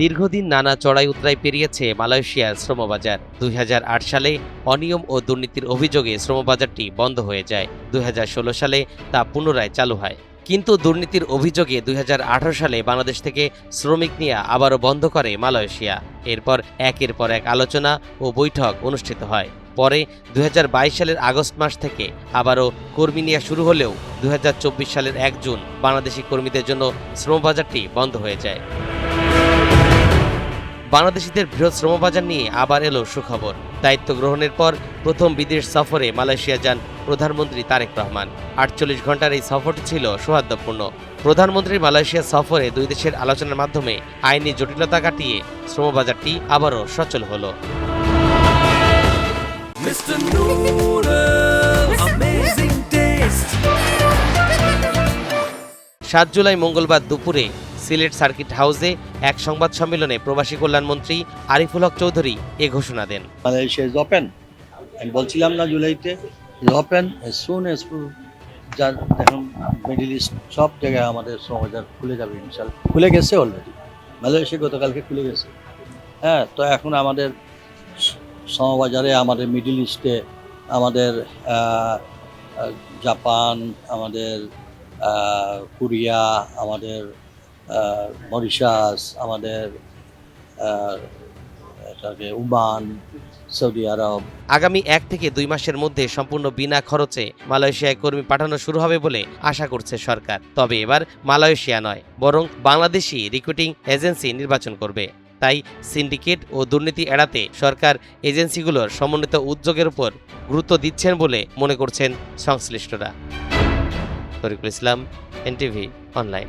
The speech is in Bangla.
দীর্ঘদিন নানা চড়াই উতরাই পেরিয়েছে মালয়েশিয়ার শ্রমবাজার। 2008 সালে অনিয়ম ও দুর্নীতির অভিযোগে শ্রমবাজারটি বন্ধ হয়ে যায়। 2016 সালে তা পুনরায় চালু হয়। কিন্তু দুর্নীতির অভিযোগে 2018 সালে বাংলাদেশ থেকে শ্রমিক নিয়ে আবারও বন্ধ করে মালয়েশিয়া। এরপর একের পর এক আলোচনা ও বৈঠক অনুষ্ঠিত হয়। পরে 2022 সালের আগস্ট মাস থেকে আবারও কর্মী নিয়ে শুরু হলেও 2024 সালের 1 জুন বাংলাদেশি কর্মীদের জন্য শ্রমবাজারটি বন্ধ হয়ে যায়। বাংলাদেশিদের বৃহৎ শ্রমবাজার নিয়ে আবার এলো সুখবর। দায়িত্ব গ্রহণের পর প্রথম বিদেশ সফরে মালয়েশিয়া যান প্রধানমন্ত্রী তারেক রহমান। 48 ঘন্টার এই সফরটি ছিল সৌহার্দ্যপূর্ণ। প্রধানমন্ত্রীর মালয়েশিয়া সফরে দুই দেশের আলোচনার মাধ্যমে আইনি জটিলতা কাটিয়ে শ্রমবাজারটি আবারও সচল হলো। 7 জুলাই মঙ্গলবার দুপুরে সিলেট সার্কিট হাউসে এক সংবাদ সম্মেলনে প্রবাসী কল্যাণমন্ত্রী আরিফুল হক চৌধুরী এ ঘোষণা দেন। Malaysia is open. আমি বলছিলাম না জুলাইতে ওপেন এজ সুন এজ যার এখন মিডল ইস্ট সব জায়গায় আমাদের শ্রমবাজার খুলে যাবে ইনশাল্লাহ। খুলে গেছে অলরেডি, মালয়েশিয়া গতকালকে খুলে গেছে। হ্যাঁ, তো এখন আমাদের শ্রমবাজারে আমাদের মিডল ইস্টে আমাদের জাপান, আমাদের কোরিয়া, আমাদের মরিশাস, আমাদের ওমান, সৌদি আরব। আগামী 1 থেকে 2 মাসের মধ্যে সম্পূর্ণ বিনা খরচে মালয়েশিয়ায় কর্মী পাঠানো শুরু হবে বলে আশা করছে সরকার। তবে এবার মালয়েশিয়া নয়, বরং বাংলাদেশি রিক্রুটিং এজেন্সি নির্বাচন করবে। তাই সিন্ডিকেট ও দুর্নীতি এড়াতে সরকার এজেন্সিগুলোর সমন্বিত উদ্যোগের উপর গুরুত্ব দিচ্ছেন বলে মনে করছেন সংশ্লিষ্টরা। তরিকুল ইসলাম, এনটিভি অনলাইন।